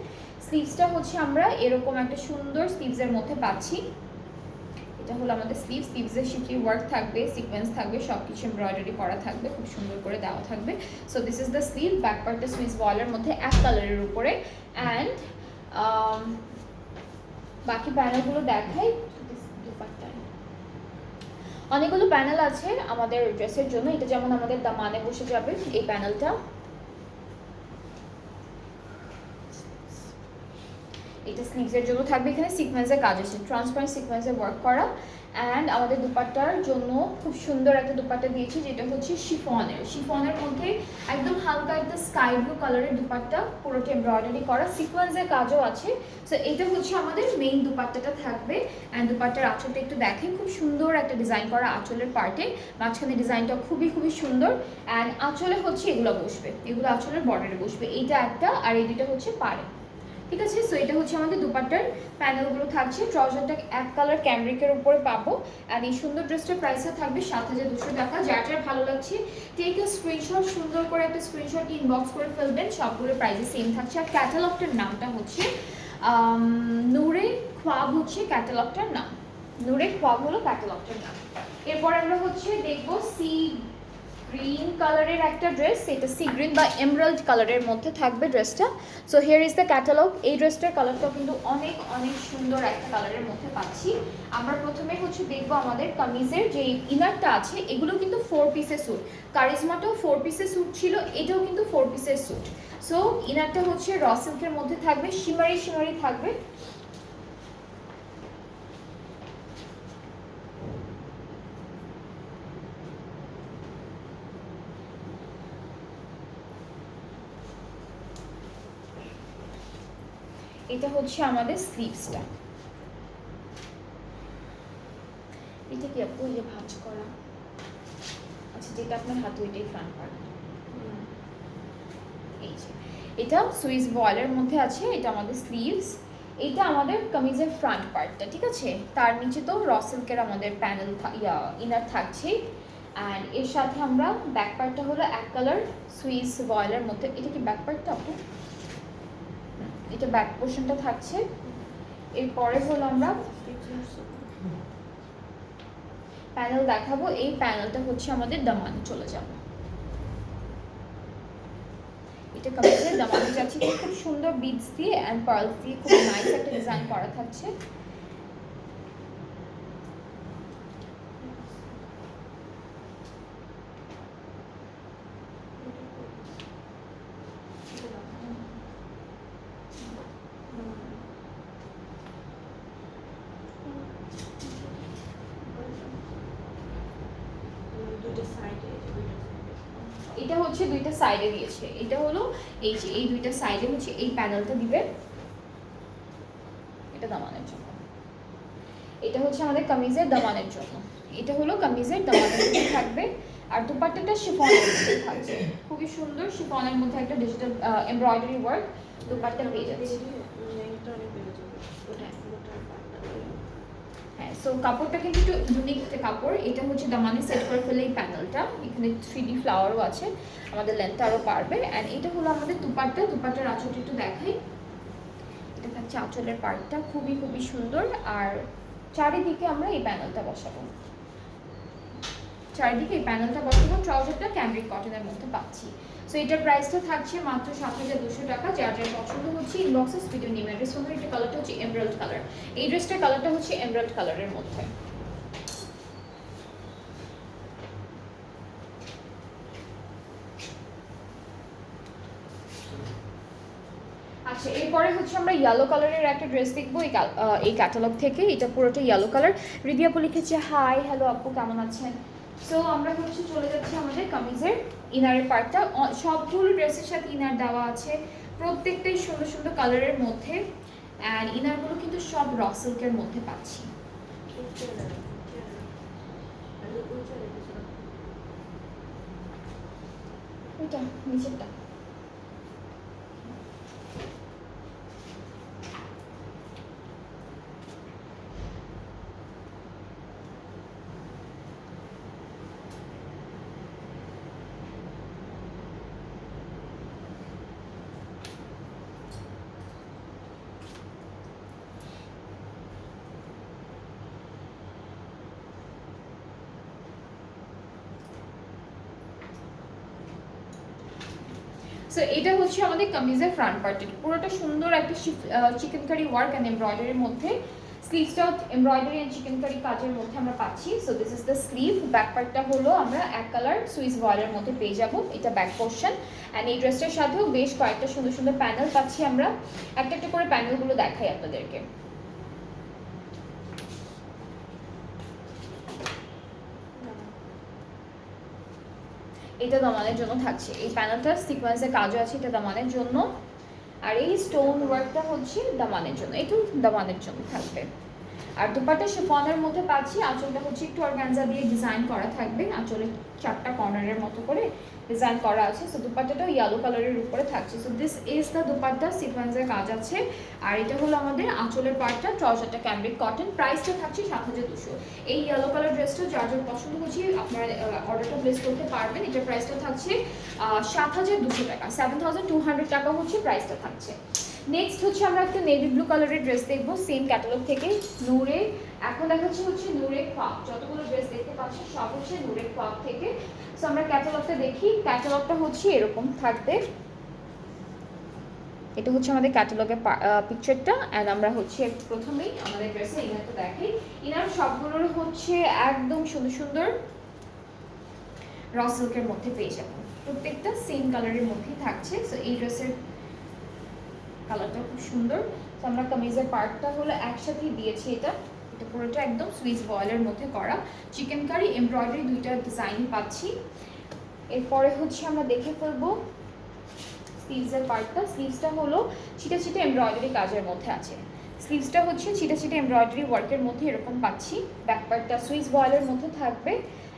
স্লিভসটা হচ্ছে আমরা এরকম একটা সুন্দর স্লিভসের মধ্যে পাচ্ছি। এটা হলো আমাদের স্লিভস, স্লিভসের শিফলি ওয়ার্ক থাকবে, সিকোয়েন্স থাকবে, সব কিছু এমব্রয়ডারি করা থাকবে, খুব সুন্দর করে দেওয়া থাকবে। So this is the sleeve. Back পার্টটা সুইস ওয়ালের মধ্যে এক কালারের উপরে। অ্যান্ড বাকি প্যানেলগুলো দেখাই। অনেকগুলো প্যানেল আছে আমাদের ড্রেসের জন্য। এটা যেমন আমাদের দামানে বসে যাবে এই প্যানেলটা, এটা স্লিভসের জন্য থাকবে। এখানে সিকোয়েন্সের কাজ আছে, ট্রান্সপারেন্ট সিকোয়েন্সের ওয়ার্ক করা। অ্যান্ড আমাদের দুপাট্টার জন্য খুব সুন্দর একটা দুপাট্টা দিয়েছি, যেটা হচ্ছে শিফনের মধ্যে একদম হালকা একটা স্কাই ব্লু কালারের দুপাট্টা, পুরোটা এমব্রয়ডারি করা, সিকোয়েন্সের কাজও আছে। সো এটা হচ্ছে আমাদের মেইন দুপাট্টাটা থাকবে। অ্যান্ড দুপাট্টার আঁচলটা একটু দেখেন, খুব সুন্দর একটা ডিজাইন করা আঁচলের পার্টে, মাঝখানে ডিজাইনটা খুবই সুন্দর। অ্যান্ড আঁচলে হচ্ছে এগুলো বসবে, এগুলো আঁচলের বর্ডারে বসবে, এইটা একটা, আর এই দুটো হচ্ছে পাড়ে, ঠিক আছে? সো এটা হচ্ছে আমাদের দুপাট্টার প্যানেলগুলো থাকছে। ট্রাউজারটা এক কালার ক্যামব্রিকের উপরে পাবো। আর এই সুন্দর ড্রেসটার প্রাইসটা থাকবে 7,200 টাকা। যার যার ভালো লাগছে টেক এ স্ক্রিনশট, সুন্দর করে একটা স্ক্রিনশট ইনবক্স করে ফেলবেন, সবগুলো প্রাইসে সেম থাকছে। আর ক্যাটালগটার নামটা হচ্ছে নূরে খ্বাব হচ্ছে ক্যাটালগটার নাম, নূরে খ্বাব হলো ক্যাটালগটার নাম। এরপর আমরা হচ্ছে দেখবো সি গ্রিন কালারের একটা ড্রেস, এটা সি গ্রিন বা এমরাল্ড কালারের মধ্যে থাকবে ড্রেসটা। So here is the catalogue. এই ড্রেসটার কালারটাও কিন্তু অনেক সুন্দর একটা কালারের মধ্যে পাচ্ছি। আমরা প্রথমে হচ্ছে দেখবো আমাদের কামিজের যে ইনারটা আছে, এগুলো কিন্তু 4 পিসের স্যুট। কারিজমাটাও 4 পিসের স্যুট ছিল, এটাও কিন্তু 4 পিসের স্যুট। সো ইনারটা হচ্ছে র সিল্কের মধ্যে থাকবে, শিমারি থাকবে। এটা হচ্ছে আমাদের স্লিভসটা। এটা কি আপু যে ভাঁজ করা, আচ্ছা যেটা আপনার হাতে ওইটাই ফ্রন্ট পার্ট। এই যে এটা সুইস বয়েলের মধ্যে আছে, এটা আমাদের স্লিভস, এটা আমাদের কামিজের ফ্রন্ট পার্টটা, ঠিক আছে? তার নিচে তো র সিল্কের আমাদের প্যানেল ইনার থাকছে। অ্যান্ড এর সাথে আমরা ব্যাক পার্টটা হলো এক কালার সুইস বয়েলের মধ্যে। এটা কি ব্যাক পার্টটা আপু? এটা ব্যাক পোর্শনটা থাকছে। এরপরে হলো আমরা প্যানেল দেখাবো। এই প্যানেলটা হচ্ছে আমাদের দামানে চলে যাবে, এটা কামিজের দামানে যাচ্ছে, খুব সুন্দর বিডস দিয়ে এন্ড পার্লস দিয়ে খুব নাইস একটা ডিজাইন করা থাকছে। এটা হচ্ছে দুইটা সাইডে দিয়েছে, এটা হলো এই যে এই দুইটা সাইডে হচ্ছে এই প্যানেলটা দিবে, এটা দামানের জন্য। এটা হচ্ছে আমাদের কামিজের দামানের জন্য, এটা হলো কামিজের দামানের জন্য থাকবে। আর দুপাট্টাটা শিফনের মধ্যে থাকছে, খুবই সুন্দর শিফনের মধ্যে একটা ডিজিটাল এমব্রয়ডারি ওয়ার্ক দুপাট্টা পেয়ে যাচ্ছে। হ্যাঁ, সো কাপড়টা কিন্তু একটু ইউনিক একটা কাপড়। এটা হচ্ছে দামানে সেট করে ফেলে এই প্যানেলটা, এখানে 3D ফ্লাওয়ারও আছে, আমাদের লেন্থটা আরও পারবে। অ্যান্ড এটা হলো আমাদের দুপাট্টা, দুপাট্টার আঁচলটা একটু দেখাই। এটা থাকছে আঁচলের পার্টটা, খুবই খুবই সুন্দর। আর চারিদিকে আমরা এই প্যানেলটা বসাবো, চারিদিকে এই প্যানেলটা বসাবো। ট্রাউজারটা ক্যামব্রিক কটনের মধ্যে পাচ্ছি। সো এটার প্রাইসটা থাকছে মাত্র 7,200 টাকা। যার যার পছন্দ হচ্ছে ইনবক্সে ভিডিও নিয়ে অ্যাড্রেস ফোন। এটা কালারটা হচ্ছে এমরাল্ড কালার, এই ড্রেসটার কালারটা হচ্ছে এমরাল্ড কালারের মধ্যে। আচ্ছা, এরপরে হচ্ছে আমরা ইয়েলো কালারের একটা ড্রেস দেখবো এই ক্যাটালগ থেকে। এটা পুরোটা ইয়েলো কালার। হৃদি আপু লিখেছে হাই, হ্যালো আপু, কেমন আছেন? সো আমরা হচ্ছে চলে যাচ্ছি আমাদের কামিজের ইনারের পার্টটা। সবগুলো ড্রেসের সাথে ইনার দেওয়া আছে, প্রত্যেকটাই সুন্দর সুন্দর কালারের মধ্যে। অ্যান্ড ইনারগুলো কিন্তু সব র সিল্কের মধ্যে পাচ্ছি। ওইটা নিচেরটা। সো এটা হচ্ছে আমাদের কামিজের ফ্রন্ট পার্টের পুরোটা সুন্দর একটা চিকেন কারি ওয়ার্ক অ্যান্ড এমব্রয়ডারির মধ্যে। স্লিভসটাও এমব্রয়ডারি অ্যান্ড চিকেন কারি কাজের মধ্যে আমরা পাচ্ছি। So this is the sleeve. Back পার্টটা হলো আমরা এক কালার সুইস ভয়েলের মধ্যে পেয়ে যাবো, এটা ব্যাক পোর্শন। অ্যান্ড এই ড্রেসটার সাথেও বেশ কয়েকটা সুন্দর সুন্দর প্যানেল পাচ্ছি আমরা। একটা একটা করে প্যানেলগুলো দেখাই আপনাদেরকে। এটা দামানের জন্য থাকছে, এই প্যানেলটা সিকোয়েন্সের কাজও আছে, এটা দামানের জন্য। আর এই স্টোন ওয়ার্কটা হচ্ছে দামানের জন্য, একটু দামানের জন্য থাকবে। আর দুপাট্টা শিফনের মধ্যে পাচ্ছি। আঁচলটা হচ্ছে একটু অর্গানজা দিয়ে ডিজাইন করা থাকবে, আঁচলে 4টা কর্নারের মতো করে ডিজাইন করা আছে। সো দুপাট্টাটাও ইয়েলো কালারের উপরে থাকছে। So this is the dupatta, সিকোয়েন্সের কাজ আছে। আর এটা হলো আমাদের আঁচলের পার্টটা, ট্রাউজারটা ক্যামব্রিক কটন। প্রাইসটা থাকছে 7,200। এই ইয়েলো কালার ড্রেসটা যার যার পছন্দ হচ্ছে আপনারা অর্ডারটা প্লেস করতে পারবেন। এটার প্রাইসটা থাকছে 7,200 টাকা, 7,200 টাকা হচ্ছে প্রাইসটা থাকছে। নেক্সট হচ্ছে আমরা একটা নেভি ব্লু কালারের ড্রেস দেখবো সেম ক্যাটালগ থেকে, নূরে। এখন দেখাচ্ছি হচ্ছে নূরে খোয়াব, যতগুলো ড্রেস দেখতে পাচ্ছি সব হচ্ছে নূরে খোয়াব থেকে। সো আমরা ক্যাটালগটা দেখি, ক্যাটালগটা হচ্ছে এরকম থাকবে। এটা হচ্ছে আমাদের ক্যাটালগের পিকচারটা। অ্যান্ড আমরা হচ্ছে প্রথমেই আমাদের ড্রেসে ইনারটা দেখি। ইনার সবগুলোর হচ্ছে একদম সুন্দর সুন্দর র সিল্কের মধ্যে পেয়ে যাবো, প্রত্যেকটা সেম কালারের মধ্যেই থাকছে। সো এই ড্রেসের কালারটা খুব সুন্দর। তো আমরা কামিজের পার্টটা হলো একসাথেই দিয়েছি, এটা পুরোটা একদম সুইস বয়েলের মধ্যে করা, চিকেন কারি এমব্রয়ডারি দুইটা ডিজাইন পাচ্ছি। এরপরে হচ্ছে আমরা দেখে ফেলবো স্লিভসের পার্টটা। স্লিভসটা হলো ছিটা ছিটা এমব্রয়ডারি কাজের মধ্যে আছে, স্লিভসটা হচ্ছে ছিটা ছিটা এমব্রয়ডারি ওয়ার্কের মধ্যে এরকম পাচ্ছি। ব্যাক পার্টটা সুইস বয়েলের মধ্যে থাকবে।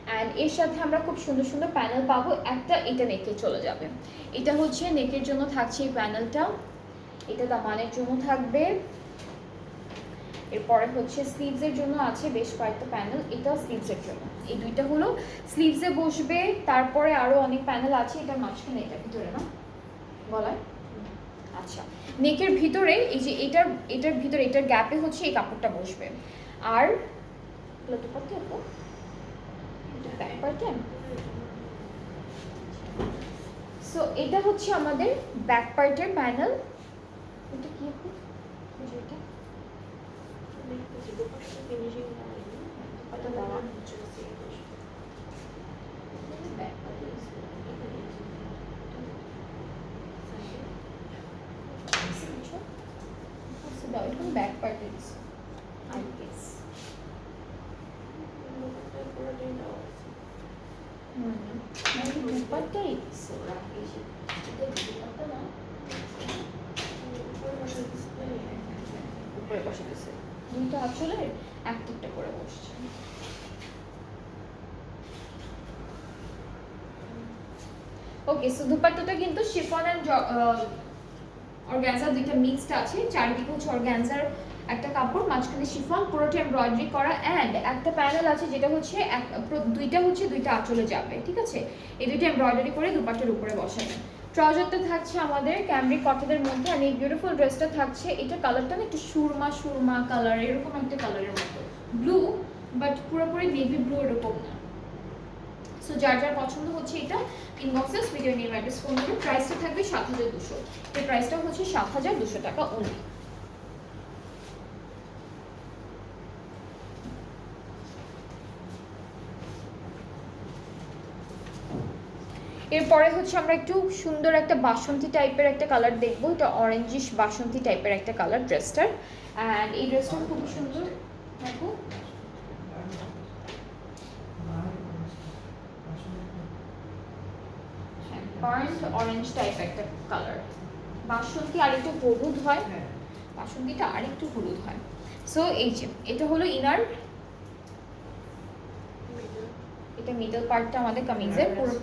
অ্যান্ড এর সাথে আমরা খুব সুন্দর সুন্দর প্যানেল পাবো। একটা এটা নেকে চলে যাবে, এটা হচ্ছে নেকের জন্য থাকছে এই প্যানেলটা, এটা দামানের জন্য থাকবে। এরপরে হচ্ছে স্লিভসের জন্য আছে বেশ কয়েকটা প্যানেল, এটাও স্লিভসের জন্য। এই দুইটা হলো স্লিভসে বসবে। তারপরে আরও অনেক প্যানেল আছে, এটার মাঝখানে, এটার ভিতরে না গলায়। আচ্ছা, নেকের ভিতরে এই যে এটার ভিতরে এটার গ্যাপে হচ্ছে এই কাপড়টা বসবে। আর সো এটা হচ্ছে আমাদের ব্যাক পার্টের প্যানেল। এটা কি আপু? এটা ব্যাক পার্ট দুপাট্টাই দিচ্ছে ওরা এসে, এটা দুপাট্টা না, উপরে বসে দিচ্ছে, দুইটা আঁচলের একটা করে বসছে। ওকে, সো দুপাট্টাটা কিন্তু শিফন এন্ড অর্গানজা দুইটা মিক্সড আছে, চারিদিকে হচ্ছে অর্গানজার একটা কাপড়, মাঝখানে শিফন, পুরোটা এমব্রয়ডারি করা, অ্যান্ড একটা প্যানেল আছে যেটা হচ্ছে দুইটা আঁচলে যাবে, ঠিক আছে? এই দুইটা এমব্রয়ডারি করে দুপাট্টার উপরে বসাবে। ট্রাউজারটা থাকছে আমাদের ক্যামব্রিক কটনের মধ্যে, আর এই বিউটিফুল ড্রেসটা থাকছে, এটা কালারটা না একটু সুরমা কালার, এরকম একটা কালারের মতো, ব্লু বাট পুরোপুরি নেভি ব্লু এরকম না। সো যার যার পছন্দ হচ্ছে এটা ইনবক্সে ভিডিও নিয়ে অ্যাড্রেস ফোন করে। প্রাইসটা থাকবে 7200, এর প্রাইসটা হচ্ছে 7200 টাকা অনলি। এরপরে হচ্ছে আমরা একটু সুন্দর একটা বাসন্তী টাইপের একটা কালার দেখবো, এটা অরেঞ্জিশ বাসন্তী টাইপের একটা কালার ড্রেসটার, অ্যান্ড এই ড্রেসটা খুব সুন্দর। দেখো বার্ন্ট অরেঞ্জ টাইপ একটা কালার, বাসন্তী আর একটু হলুদ হয়, বাসন্তীটা আর একটু হলুদ হয়। সো এই যে এটা হলো ইনার, এটা মিডল পার্টটা আমাদের কামিজের পুরো,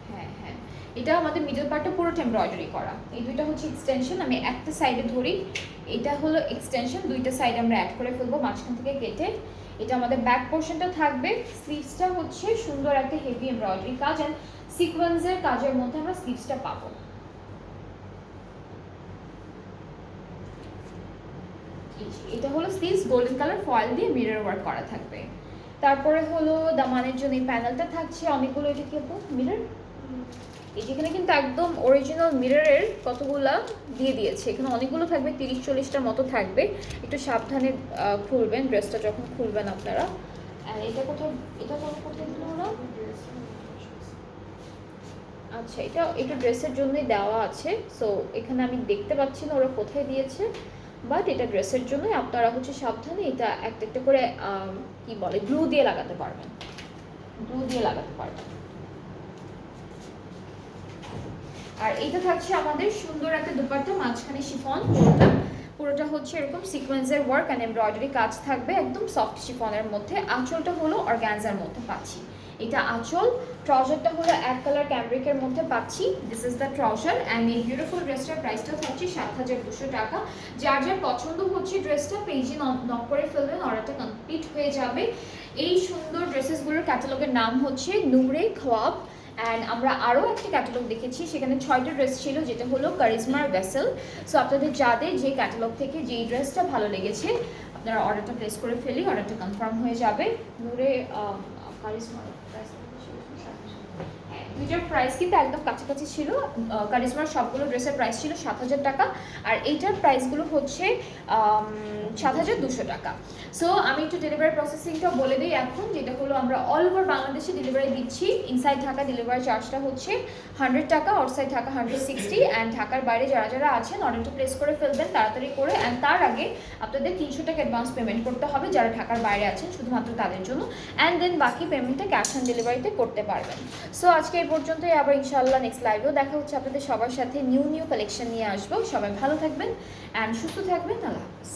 হ্যাঁ এটা আমাদের মিডল পার্টটা পুরোটা এমব্রয়ডারি করা। এই দুইটা হচ্ছে এক্সটেনশন, আমি একটা সাইডে ধরি, এটা হলো এক্সটেনশন, দুইটা সাইড আমরা অ্যাড করে ফেলবো মাঝখান থেকে কেটে। এটা আমাদের ব্যাক পোর্শনটা থাকবে, স্লিভসটা হচ্ছে সুন্দর একটা হেভি এমব্রয়ডারি কাজ এন্ড সিকোয়েন্সের কাজের মধ্যে আমরা স্লিভসটা পাবো। এটা হলো স্লিভস, গোল্ডেন কালার ফয়েল দিয়ে মিরর ওয়ার্ক করা থাকবে। তারপরে হলো দামানের জন্য এই প্যানেলটা থাকছে অনেকগুলো, এটা কি আপু মিরর, এই যেখানে কিন্তু একদম অরিজিনাল মিররের কতগুলা দিয়ে দিয়েছে, এখানে অনেকগুলো থাকবে, 30-40টার মতো থাকবে, একটু সাবধানে খুলবেন ড্রেসটা যখন খুলবেন আপনারা। এটা কোথায় দিল ওরা? আচ্ছা, এটা ড্রেসের জন্যই দেওয়া আছে, সো এখানে আমি দেখতে পাচ্ছি না ওরা কোথায় দিয়েছে, বাট এটা ড্রেসের জন্যই, আপনারা হচ্ছে সাবধানে এটা একটা করে কি বলে গ্লু দিয়ে লাগাতে পারবেন, আর এইটা থাকছে আমাদের সুন্দর একটা দুপাট্টা, মাঝখানে শিফন, পুরোটা হচ্ছে এরকম সিকোয়েন্সের ওয়ার্ক এন্ড এমব্রয়ডারি কাজ থাকবে, একদম সফট শিফনের মধ্যে। আঁচলটা হলো অর্গানজার মধ্যে পাচ্ছি, এটা আঁচল। ট্রাউজারটা হলো এক কালার ক্যামব্রিকের মধ্যে পাচ্ছি, this is the trouser, and এই বিউটিফুল ড্রেসটার প্রাইসটা হচ্ছে 7200 টাকা। যার যার পছন্দ হচ্ছে ড্রেসটা পেজে নক করে ফেলবেন, অর্ডারটা কমপ্লিট হয়ে যাবে। এই সুন্দর ড্রেসেসগুলোর ক্যাটালগের নাম হচ্ছে নূরে খ্বাব, অ্যান্ড আমরা আরও একটা ক্যাটালগ দেখেছি, সেখানে 6টা ড্রেস ছিল, যেটা হলো কারিজমার ভেসেল। সো আপনাদের যাদের যে ক্যাটালগ থেকে যেই ড্রেসটা ভালো লেগেছে আপনারা অর্ডারটা প্লেস করে ফেলি, অর্ডারটা কনফার্ম হয়ে যাবে। নূরে কারিজমার দুইটার প্রাইস কিন্তু একদম কাছাকাছি ছিল, কারিজমার সবগুলো ড্রেসের প্রাইস ছিল 7000 টাকা, আর এইটার প্রাইসগুলো হচ্ছে 7200 টাকা। সো আমি একটু ডেলিভারি প্রসেসিংটা বলে দিই এখন, যেটা হলো আমরা অল ওভার বাংলাদেশে ডেলিভারি দিচ্ছি। ইনসাইড ঢাকা ডেলিভারি চার্জটা হচ্ছে 100 টাকা, আউটসাইড ঢাকা 160, অ্যান্ড ঢাকার বাইরে যারা আছেন অর্ডারটা প্লেস করে ফেলবেন তাড়াতাড়ি করে, অ্যান্ড তার আগে আপনাদের 300 টাকা অ্যাডভান্স পেমেন্ট করতে হবে যারা ঢাকার বাইরে আছেন, শুধুমাত্র তাদের জন্য, অ্যান্ড দেন বাকি পেমেন্টটা ক্যাশ অন ডেলিভারিতে করতে পারবেন। সো আজকে এই পর্যন্তই, আবার ইনশাআল্লাহ নেক্সট লাইভেও দেখা হচ্ছে আপনাদের সবার সাথে, নিউ কালেকশন নিয়ে আসবো। সবাই ভালো থাকবেন অ্যান্ড সুস্থ থাকবেন, আল্লাহ হাফেজ।